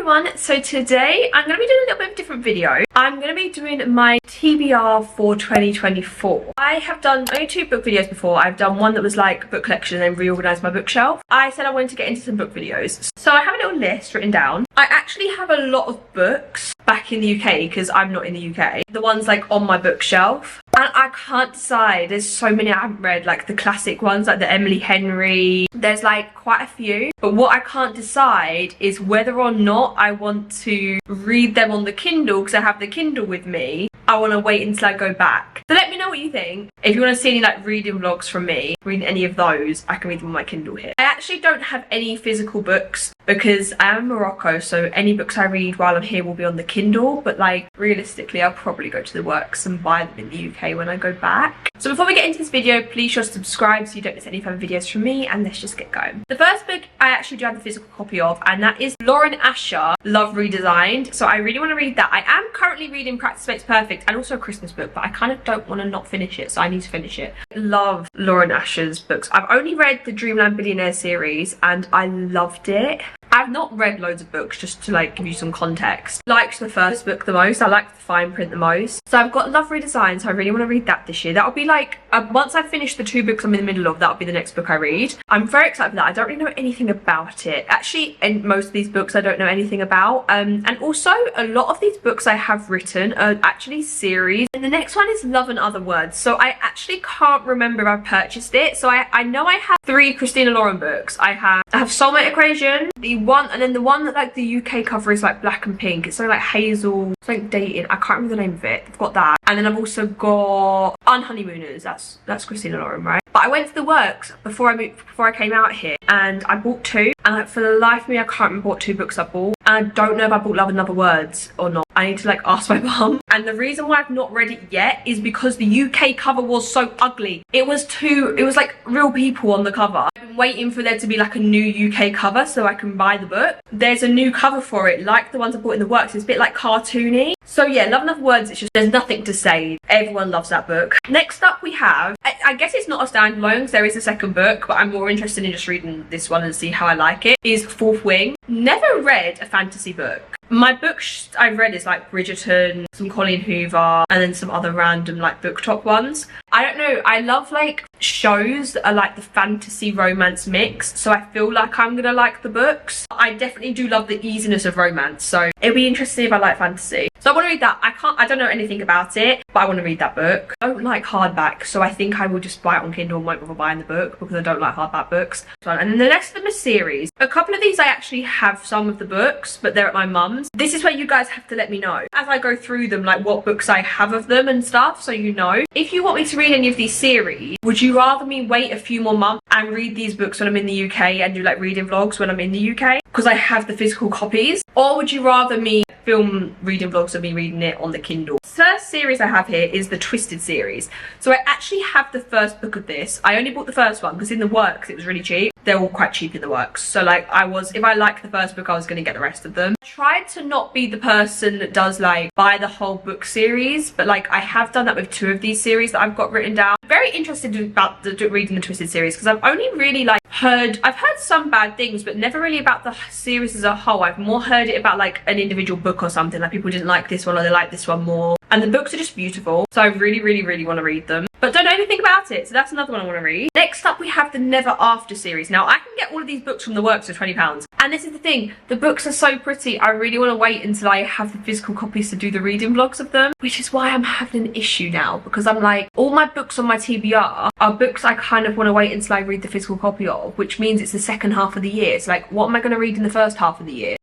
everyone, so today I'm going to be doing a little bit of a different video. I'm going to be doing my TBR for 2024. I have done only 2 book videos before. I've done one that was like book collection and then reorganised my bookshelf. I said I wanted to get into some book videos. So I have a little list written down. I actually have a lot of books back in the UK because I'm not in the UK. The ones like on my bookshelf. And I can't decide. There's so many I haven't read, like the classic ones, like the Emily Henry. There's like quite a few. But what I can't decide is whether or not I want to read them on the Kindle because I have the Kindle with me. I want to wait until I go back. So let me know what you think. If you want to see any like reading vlogs from me, reading any of those, I can read them on my Kindle here. I actually don't have any physical books because I am in Morocco, so any books I read while I'm here will be on the Kindle, but like realistically I'll probably go to the works and buy them in the UK when I go back. So before we get into this video, please sure to subscribe so you don't miss any further videos from me, and let's just get going. The first book I actually do have the physical copy of, and that is Lauren Asher, Love Redesigned. So I really want to read that. I am currently reading Practice Makes Perfect and also a Christmas book, but I kind of don't want to not finish it, so I need to finish it. I love Lauren Asher's books. I've only read the Dreamland Billionaire series and I loved it. I've not read loads of books, just to like give you some context. Liked the first book the most. I liked the fine print the most. So I've got Love Redesigned, so I really want to read that this year. That'll be like, once I've finished the 2 books I'm in the middle of, that'll be the next book I read. I'm very excited for that. I don't really know anything about it. Actually, in most of these books I don't know anything about. And also, a lot of these books I have written are actually series. And the next one is Love and Other Words. So I actually can't remember if I purchased it. So I know I have 3 Christina Lauren books. I have Soulmate Equation, and then the one that like the UK cover is like black and pink. It's something like hazel, it's like dating. I can't remember the name of it. I've got that. And then I've also got Unhoneymooners. That's Christina Lauren, right? But I went to the works before I came out here, and I bought 2. And like, for the life of me, I can't remember what 2 books I bought. And I don't know if I bought Love and Other Words or not. I need to like ask my mum. And the reason why I've not read it yet is because the UK cover was so ugly. It was like real people on the cover. I've been waiting for there to be like a new UK cover so I can buy the book. There's a new cover for it, like the ones I bought in the works. It's a bit like cartoony. So yeah, Love and Other Words, it's just, there's nothing to say. Everyone loves that book. Next up we have, I guess it's not a standalone because there is a second book, but I'm more interested in just reading this one and see how I like it, is Fourth Wing. Never read a fantasy book. My books I've read is like Bridgerton, some Colleen Hoover, and then some other random like BookTok ones. I don't know, I love like shows that are like the fantasy romance mix, so I feel like I'm gonna like the books. I definitely do love the easiness of romance, so it'll be interesting if I like fantasy. So I want to read that. I don't know anything about it, but I want to read that book. I don't like hardback, so I think I will just buy it on Kindle and won't bother buying the book because I don't like hardback books. And then the rest of them are series. A couple of these I actually have some of the books, but they're at my mum's. This is where you guys have to let me know as I go through them, like what books I have of them and stuff, so you know. If you want me to read any of these series, would you rather me wait a few more months and read these books when I'm in the UK and do like reading vlogs when I'm in the UK because I have the physical copies, or would you rather me film reading vlogs of me reading it on the Kindle? First series I have here is the Twisted series. So I actually have the first book of this. I only bought the first one because in the works it was really cheap. They're all quite cheap in the works. So like if I liked the first book, I was going to get the rest of them. I tried to not be the person that does like buy the whole book series, but like I have done that with 2 of these series that I've got written down. Very interested about reading the Twisted series because I've only really like I've heard some bad things, but never really about the series as a whole. I've more heard it about like an individual book or something, like people didn't like this one or they like this one more. And the books are just beautiful, so I really want to read them, but don't know anything about it, so that's another one I want to read. Next up we have the Never After series. Now I can get all of these books from the works for £20, and this is the thing, the books are so pretty. I really want to wait until I have the physical copies to do the reading vlogs of them, which is why I'm having an issue now, because I'm like, all my books on my TBR are books I kind of want to wait until I read the physical copy of, which means it's the second half of the year. So like, what am I going to read in the first half of the year?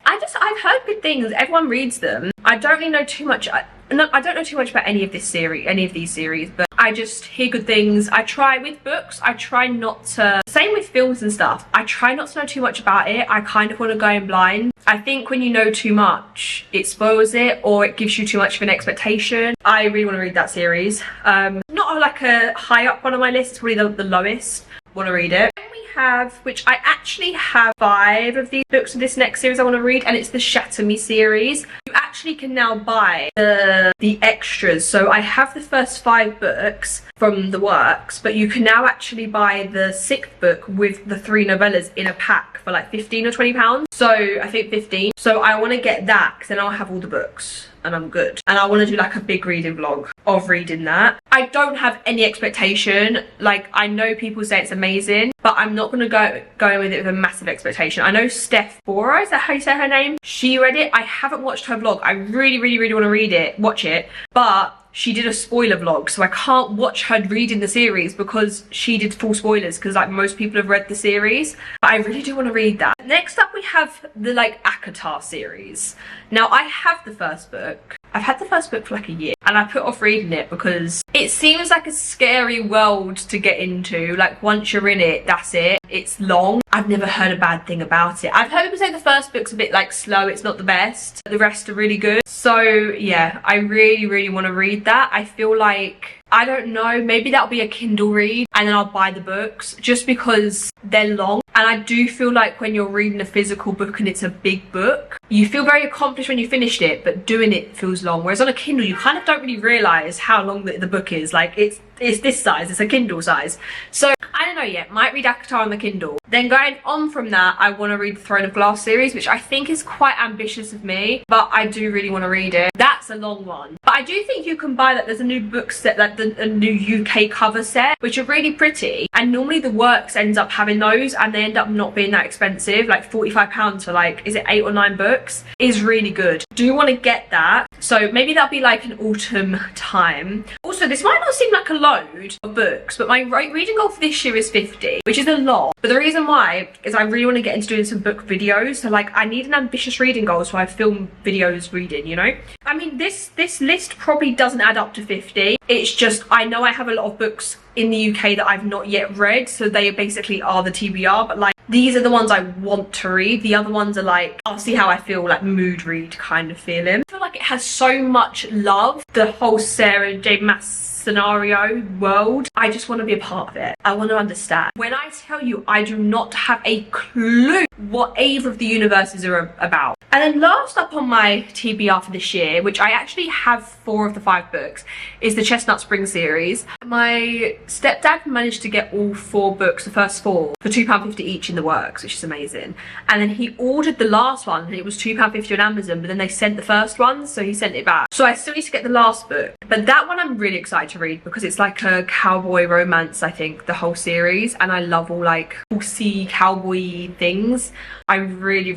I've heard good things, everyone reads them. I don't really know too much. I don't know too much about any of these series, but I just hear good things. I try with books, I try not to, same with films and stuff, I try not to know too much about it. I kind of want to go in blind. I think when you know too much, it spoils it or it gives you too much of an expectation. I really want to read that series. Not like a high up one on my list, it's probably the lowest. Want to read it. Have, which I actually have 5 of these books of this next series I want to read, and it's the Shatter Me series. You actually can now buy the extras. So I have the first 5 books from the works, but you can now actually buy the 6th book with the 3 novellas in a pack for like 15 or 20 pounds. So I think 15. So I want to get that because then I'll have all the books and I'm good. And I want to do like a big reading vlog of reading that. I don't have any expectation. Like, I know people say it's amazing, but I'm not going to go in with it with a massive expectation. I know Steph Bora, is that how you say her name? She read it. I haven't watched her vlog. I really want to watch it, but she did a spoiler vlog, so I can't watch her reading the series because she did full spoilers, because like most people have read the series. But I really do want to read that. Next up we have the like ACOTAR series. Now I have the first book. I've had the first book for like a year and I put off reading it because it seems like a scary world to get into. Like, once you're in it, that's it. It's long. I've never heard a bad thing about it. I've heard people say the first book's a bit like slow, it's not the best. The rest are really good. So yeah, I really want to read that. I feel like, I don't know, maybe that'll be a Kindle read and then I'll buy the books just because they're long. And I do feel like when you're reading a physical book and it's a big book, you feel very accomplished when you finished it, but doing it feels long. Whereas on a Kindle, you kind of don't really realise how long the book is. Like, it's this size, it's a Kindle size. So I don't know yet, might read ACOTAR on the Kindle. Then going on from that, I want to read the Throne of Glass series, which I think is quite ambitious of me, but I do really want to read it. That's a long one. But I do think you can buy that. There's a new book set, like a new UK cover set, which are really pretty. And normally the works ends up having those and they end up not being that expensive. Like £45 for like, is it 8 or 9 books? Is really good. Do want to get that. So maybe that'll be like an autumn time. Also, this might not seem like a load of books, but my reading goal for this year is 50, which is a lot. But the reason why is I really want to get into doing some book videos. So like, I need an ambitious reading goal, so I film videos reading, you know? I mean, this list probably doesn't add up to 50. It's just, I know I have a lot of books in the UK that I've not yet read, so they basically are the TBR, but like, these are the ones I want to read. The other ones are like, I'll see how I feel, like mood read kind of feeling. I feel like it has so much love, the whole Sarah J Maas scenario world. I just want to be a part of it. I want to understand. When I tell you, I do not have a clue what either of the universes are about. And then last up on my TBR for this year, which I actually have 4 of the 5 books, is the Chestnut Spring series. My stepdad managed to get all 4 books, the first 4, for £2.50 each in the works, which is amazing. And then he ordered the last one and it was £2.50 on Amazon, but then they sent the first one, so he sent it back. So I still need to get the last book. But that one I'm really excited to read because it's like a cowboy romance, I think, the whole series. And I love all like horsey cowboy things. I really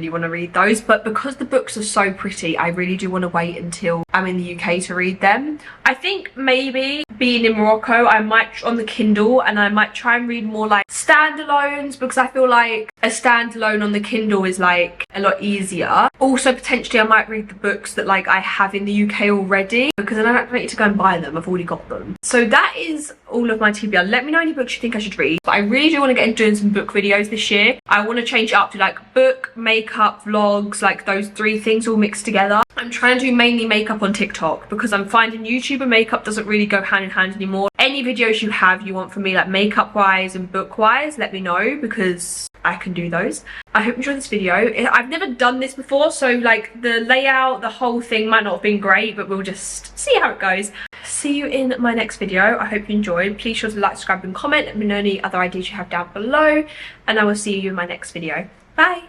want to read those. But because the books are so pretty, I really do want to wait until I'm in the UK to read them. I think maybe being in Morocco, I might on the Kindle and I might try and read more like standalones, because I feel like a standalone on the Kindle is like a lot easier. Also potentially I might read the books that like I have in the UK already, because then I don't need to go and buy them, I've already got them. So that is all of my TBR. Let me know any books you think I should read. But I really do want to get into doing some book videos this year. I want to change it up to like book, makeup, vlogs, like those 3 things all mixed together. I'm trying to do mainly makeup on TikTok because I'm finding YouTube and makeup doesn't really go hand in hand anymore. Any videos you have you want from me, like makeup wise and book wise, let me know because I can do those. I hope you enjoyed this video. I've never done this before, so like the layout, the whole thing might not have been great, but we'll just see how it goes. See you in my next video. I hope you enjoyed. Please sure to like, subscribe and comment. Let me know any other ideas you have down below, and I will see you in my next video. Bye.